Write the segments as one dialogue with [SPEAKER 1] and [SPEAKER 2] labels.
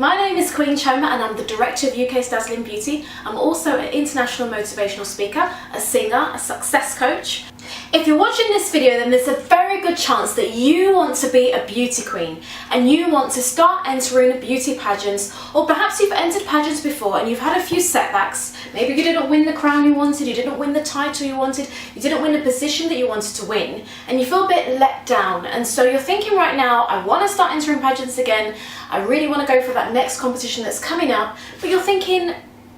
[SPEAKER 1] My name is Queen Choma and I'm the Director of UK's Dazzling Beauty. I'm also an international motivational speaker, a singer, a success coach. If you're watching this video, then there's a very good chance that you want to be a beauty queen and you want to start entering beauty pageants, or perhaps you've entered pageants before and you've had a few setbacks. Maybe you didn't win the crown you wanted, you didn't win the title you wanted, you didn't win the position that you wanted to win, and you feel a bit let down. And so you're thinking right now, I want to start entering pageants again, I really want to go for that next competition that's coming up, but you're thinking,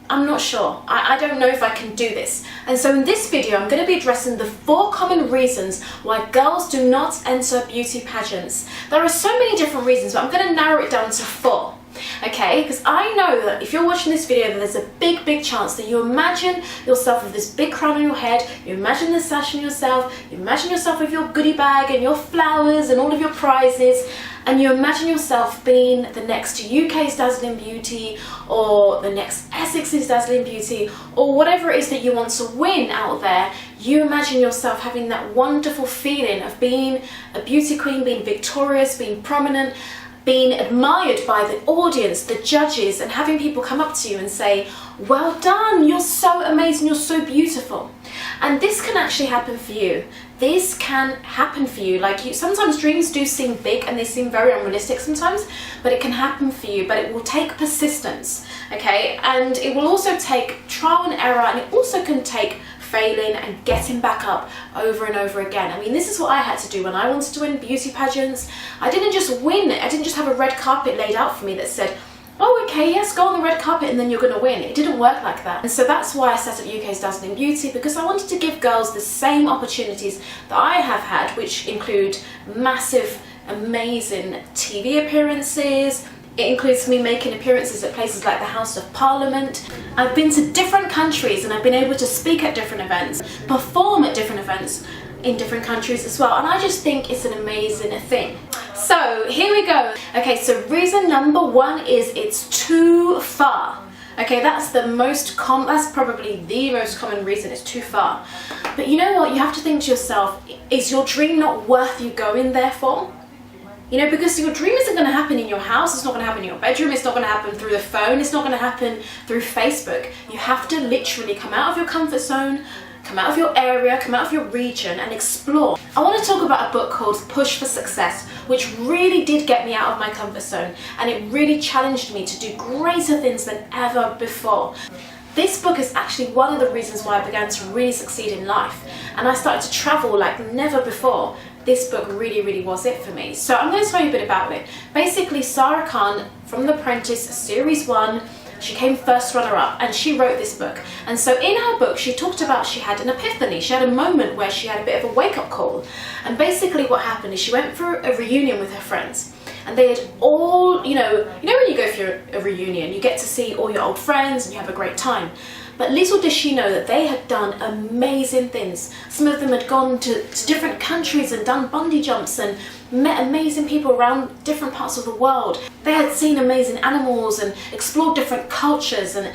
[SPEAKER 1] I'm not sure. I don't know if I can do this. And so in this video, I'm going to be addressing the 4 common reasons why girls do not enter beauty pageants. There are so many different reasons, but I'm going to narrow it down to 4. Okay, because I know that if you're watching this video, that there's a big chance that you imagine yourself with this big crown on your head, you imagine the sash on yourself, you imagine yourself with your goodie bag and your flowers and all of your prizes, and you imagine yourself being the next UK's Dazzling Beauty or the next Essex's Dazzling Beauty or whatever it is that you want to win out there. You imagine yourself having that wonderful feeling of being a beauty queen, being victorious, being prominent, being admired by the audience, the judges, and having people come up to you and say, well done, you're so amazing, you're so beautiful. And this can actually happen for you. This can happen for you. Sometimes dreams do seem big and they seem very unrealistic sometimes, but it can happen for you, but it will take persistence, okay? And it will also take trial and error, and it also can take failing and getting back up over and over again. I mean, this is what I had to do when I wanted to win beauty pageants. I didn't just win. I didn't just have a red carpet laid out for me that said, oh, okay, yes, go on the red carpet and then you're going to win. It didn't work like that. And so that's why I set up UK's Dazzling Beauty, because I wanted to give girls the same opportunities that I have had, which include massive, amazing TV appearances. It includes me making appearances at places like the House of Parliament. I've been to different countries and I've been able to speak at different events, perform at different events in different countries as well. And I just think it's an amazing thing. So here we go. Okay, so reason number 1 is it's too far. Okay, that's probably the most common reason. It's too far. But you know what? You have to think to yourself, is your dream not worth you going there for? You know, because your dream isn't going to happen in your house, it's not going to happen in your bedroom, it's not going to happen through the phone, it's not going to happen through Facebook. You have to literally come out of your comfort zone, come out of your area, come out of your region and explore. I want to talk about a book called Push for Success, which really did get me out of my comfort zone, and it really challenged me to do greater things than ever before. This book is actually one of the reasons why I began to really succeed in life, and I started to travel like never before. This book really was it for me. So I'm going to tell you a bit about it. Basically, Sara Khan from The Apprentice Series 1, she came first runner-up and she wrote this book. And so in her book, she talked about she had an epiphany. She had a moment where she had a bit of a wake-up call. And basically what happened is she went for a reunion with her friends. And they had all, you know when you go for a reunion, you get to see all your old friends and you have a great time. But little did she know that they had done amazing things. Some of them had gone to different countries and done bungee jumps and met amazing people around different parts of the world. They had seen amazing animals and explored different cultures, and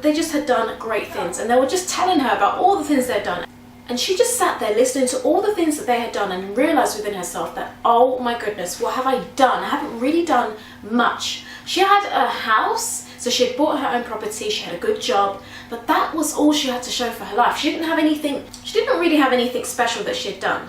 [SPEAKER 1] they just had done great things. And they were just telling her about all the things they'd done. And she just sat there listening to all the things that they had done and realised within herself that, oh my goodness, what have I done? I haven't really done much. She had a house, so she had bought her own property, she had a good job, but that was all she had to show for her life. She didn't really have anything special that she had done.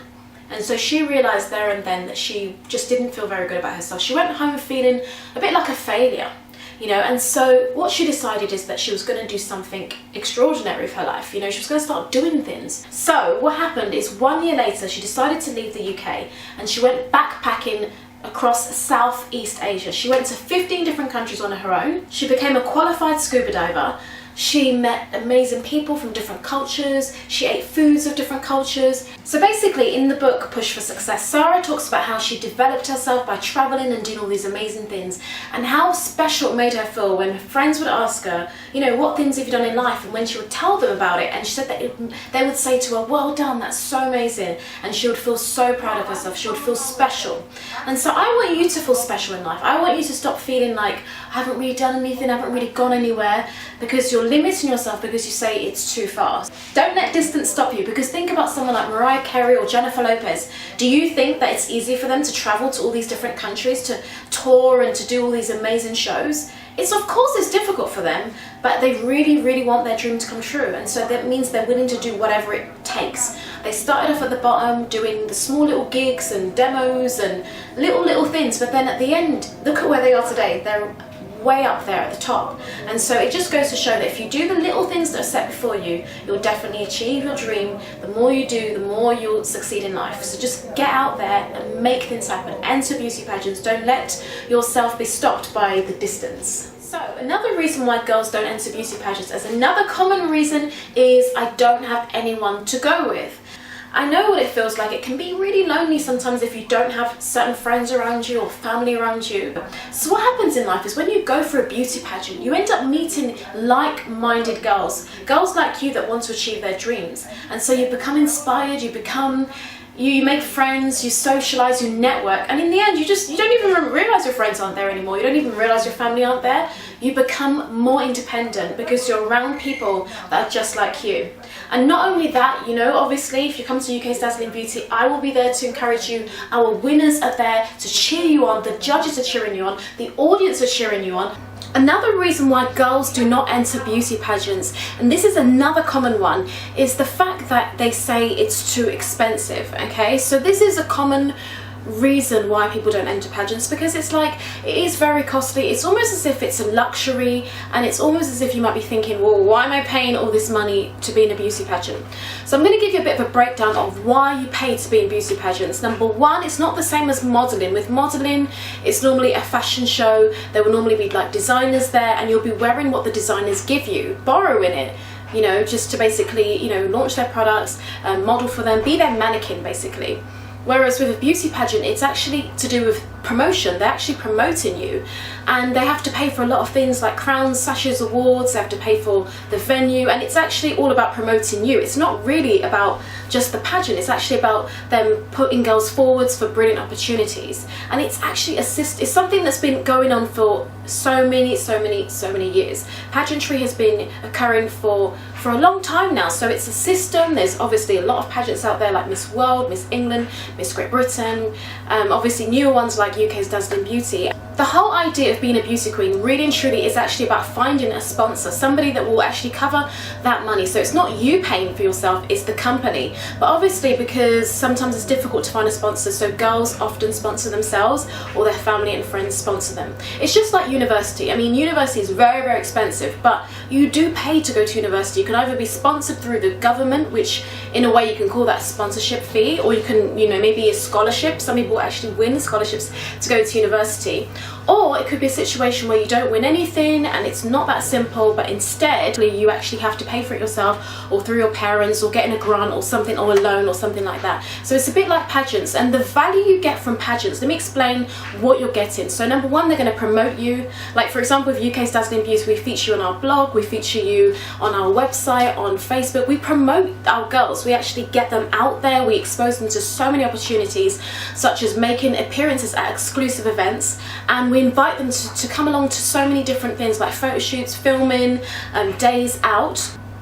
[SPEAKER 1] And so she realised there and then that she just didn't feel very good about herself. She went home feeling a bit like a failure, you know, and so what she decided is that she was going to do something extraordinary with her life. You know, she was going to start doing things. So what happened is 1 year later, she decided to leave the UK and she went backpacking across Southeast Asia. She went to 15 different countries on her own. She became a qualified scuba diver. She met amazing people from different cultures. She ate foods of different cultures. So basically in the book Push for Success, Sara talks about how she developed herself by traveling and doing all these amazing things, and how special it made her feel when her friends would ask her, you know, what things have you done in life, and when she would tell them about it, and she said that they would say to her, well done, that's so amazing, and she would feel so proud of herself, she would feel special. And so I want you to feel special in life. I want you to stop feeling like I haven't really done anything, I haven't really gone anywhere, because you're limiting yourself because you say it's too fast. Don't let distance stop you, because think about someone like Mariah Carey or Jennifer Lopez. Do you think that it's easy for them to travel to all these different countries, to tour and to do all these amazing shows? Of course it's difficult for them, but they really, really want their dream to come true, and so that means they're willing to do whatever it takes. They started off at the bottom doing the small little gigs and demos and little things, but then at the end, look at where they are today. They're way up there at the top. And so it just goes to show that if you do the little things that are set before you, you'll definitely achieve your dream. The more you do, the more you'll succeed in life. So just get out there and make things happen. Enter beauty pageants. Don't let yourself be stopped by the distance. So another reason why girls don't enter beauty pageants, as another common reason, is I don't have anyone to go with. I know what it feels like. It can be really lonely sometimes if you don't have certain friends around you or family around you. So what happens in life is when you go for a beauty pageant, you end up meeting like-minded girls like you that want to achieve their dreams. And so you become inspired, you make friends, you socialize, you network, and in the end you don't even realize your friends aren't there anymore. You don't even realize your family aren't there. You become more independent because you're around people that are just like you. And not only that, obviously if you come to UK's Dazzling Beauty, I will be there to encourage you. Our winners are there to cheer you on, the judges are cheering you on, the audience are cheering you on. Another reason why girls do not enter beauty pageants, and this is another common one, is the fact that they say it's too expensive, okay? So this is a common reason why people don't enter pageants, because it is very costly. It's almost as if it's a luxury, and it's almost as if you might be thinking, well, why am I paying all this money to be in a beauty pageant? So I'm going to give you a bit of a breakdown of why you pay to be in beauty pageants. Number one, it's not the same as modelling. With modelling, it's normally a fashion show. There will normally be like designers there, and you'll be wearing what the designers give you, borrowing it, just to basically, launch their products, model for them, be their mannequin basically. Whereas with a beauty pageant, it's actually to do with promotion. They're actually promoting you, and they have to pay for a lot of things like crowns, sashes, awards. They have to pay for the venue, and it's actually all about promoting you. It's not really about just the pageant. It's actually about them putting girls forwards for brilliant opportunities, and it's actually it's something that's been going on for so many years. Pageantry has been occurring for a long time now, so it's a system. There's obviously a lot of pageants out there like Miss World, Miss England, Miss Great Britain, obviously newer ones like UK's Dazzling Beauty. The whole idea of being a beauty queen really and truly is actually about finding a sponsor, somebody that will actually cover that money. So it's not you paying for yourself, it's the company. But obviously, because sometimes it's difficult to find a sponsor, so girls often sponsor themselves or their family and friends sponsor them. It's just like university. I mean, university is very, very expensive, but you do pay to go to university. You can either be sponsored through the government, which in a way you can call that a sponsorship fee, or you can, maybe a scholarship. Some people actually win scholarships to go to university. Or it could be a situation where you don't win anything and it's not that simple, but instead you actually have to pay for it yourself, or through your parents, or getting a grant or something, or a loan or something like that. So it's a bit like pageants, and the value you get from pageants, let me explain what you're getting. So number one, they're going to promote you. Like for example, with UK's Dazzling Beauty, we feature you on our blog, we feature you on our website, on Facebook. We promote our girls, we actually get them out there, we expose them to so many opportunities, such as making appearances at exclusive events, and we invite them to come along to so many different things like photo shoots, filming, days out.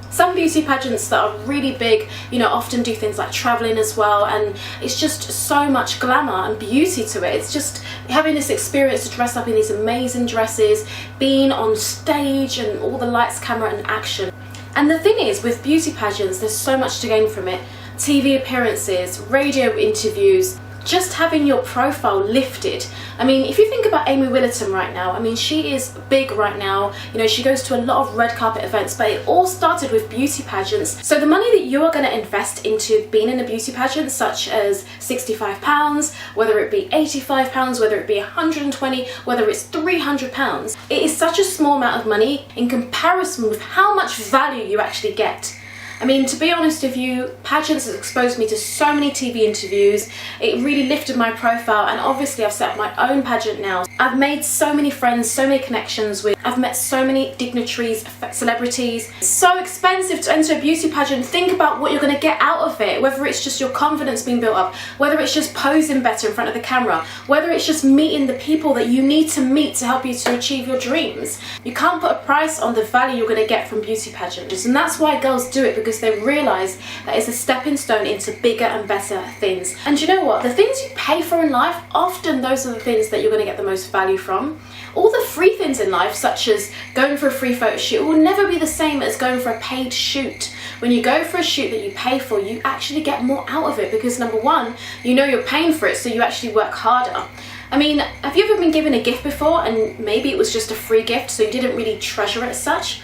[SPEAKER 1] Some beauty pageants that are really big, often do things like traveling as well, and it's just so much glamour and beauty to it. It's just having this experience to dress up in these amazing dresses, being on stage and all the lights, camera and action. And the thing is, with beauty pageants, there's so much to gain from it. TV appearances, radio interviews, just having your profile lifted. I mean, if you think about Amy Willerton right now, I mean, she is big right now. She goes to a lot of red carpet events, but it all started with beauty pageants. So the money that you are going to invest into being in a beauty pageant, such as £65, whether it be £85, whether it be £120, whether it's £300, it is such a small amount of money in comparison with how much value you actually get. I mean, to be honest with you, Pageants has exposed me to so many TV interviews. It really lifted my profile, and obviously I've set up my own pageant now. I've made so many friends, so many connections with, I've met so many dignitaries, celebrities. It's so expensive to enter a beauty pageant. Think about what you're going to get out of it, whether it's just your confidence being built up, whether it's just posing better in front of the camera, whether it's just meeting the people that you need to meet to help you to achieve your dreams. You can't put a price on the value you're going to get from beauty pageants, and that's why girls do it, because they realise that it's a stepping stone into bigger and better things. And you know what? The things you pay for in life, often those are the things that you're going to get the most value from. All the free things in life, such as going for a free photo shoot, will never be the same as going for a paid shoot. When you go for a shoot that you pay for, you actually get more out of it, because number one, you know you're paying for it, so you actually work harder. I mean, have you ever been given a gift before and maybe it was just a free gift, so you didn't really treasure it as such?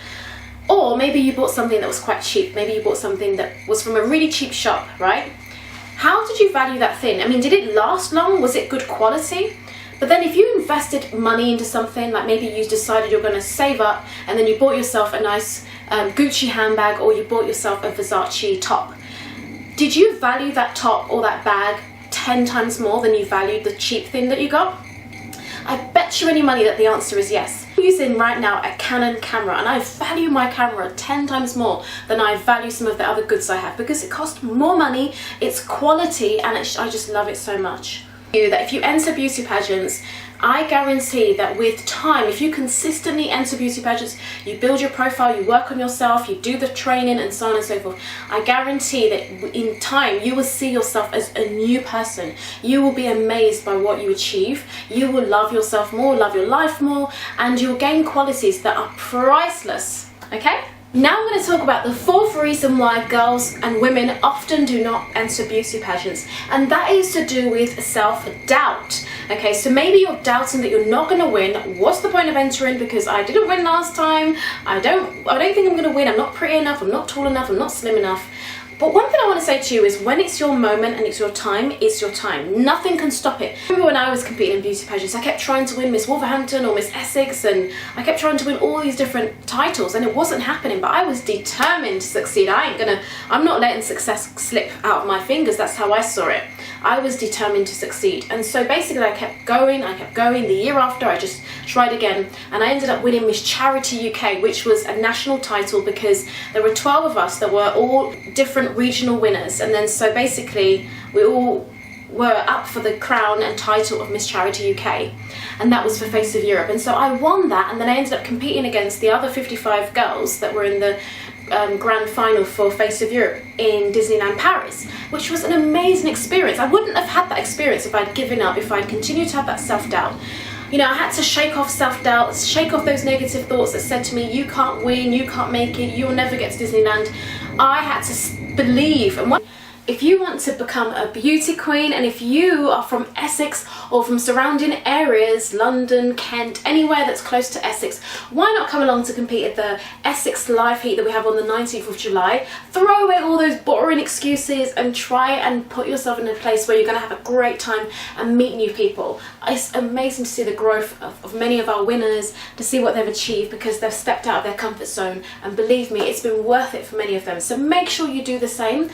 [SPEAKER 1] Or maybe you bought something that was quite cheap. Maybe you bought something that was from a really cheap shop, right? How did you value that thing? I mean, did it last long? Was it good quality? But then if you invested money into something, like maybe you decided you're going to save up and then you bought yourself a nice Gucci handbag, or you bought yourself a Versace top, did you value that top or that bag 10 times more than you valued the cheap thing that you got? I bet you any money that the answer is yes. I'm using right now a Canon camera, and I value my camera 10 times more than I value some of the other goods I have, because it costs more money, it's quality, and I just love it so much. That if you enter beauty pageants, I guarantee that with time, if you consistently enter beauty pageants, you build your profile, you work on yourself, you do the training and so on and so forth, I guarantee that in time you will see yourself as a new person. You will be amazed by what you achieve. You will love yourself more, love your life more, and you'll gain qualities that are priceless. Okay? Now I'm going to talk about the fourth reason why girls and women often do not enter beauty pageants, and that is to do with self-doubt. Okay, so maybe you're doubting that you're not going to win. What's the point of entering? Because I didn't win last time. I don't think I'm going to win. I'm not pretty enough. I'm not tall enough. I'm not slim enough. But one thing I want to say to you is, when it's your moment and it's your time, it's your time. Nothing can stop it. I remember when I was competing in beauty pageants, I kept trying to win Miss Wolverhampton or Miss Essex, and I kept trying to win all these different titles, and it wasn't happening. But I was determined to succeed. I'm not letting success slip out of my fingers. That's how I saw it. I was determined to succeed. And so basically I kept going. The year after, I just tried again, and I ended up winning Miss Charity UK, which was a national title, because there were 12 of us that were all different regional winners, and then so basically we all were up for the crown and title of Miss Charity UK, and that was for Face of Europe. And so I won that, and then I ended up competing against the other 55 girls that were in the grand final for Face of Europe in Disneyland Paris, which was an amazing experience. I wouldn't have had that experience if I'd given up, if I'd continued to have that self-doubt. You know, I had to shake off self-doubt, shake off those negative thoughts that said to me, you can't win, you can't make it, you'll never get to Disneyland. I had to believe. And if you want to become a beauty queen, and if you are from Essex or from surrounding areas, London, Kent, anywhere that's close to Essex, why not come along to compete at the Essex Live Heat that we have on the 19th of July? Throw away all those boring excuses and try and put yourself in a place where you're going to have a great time and meet new people. It's amazing to see the growth of many of our winners, to see what they've achieved, because they've stepped out of their comfort zone, and believe me, it's been worth it for many of them. So make sure you do the same.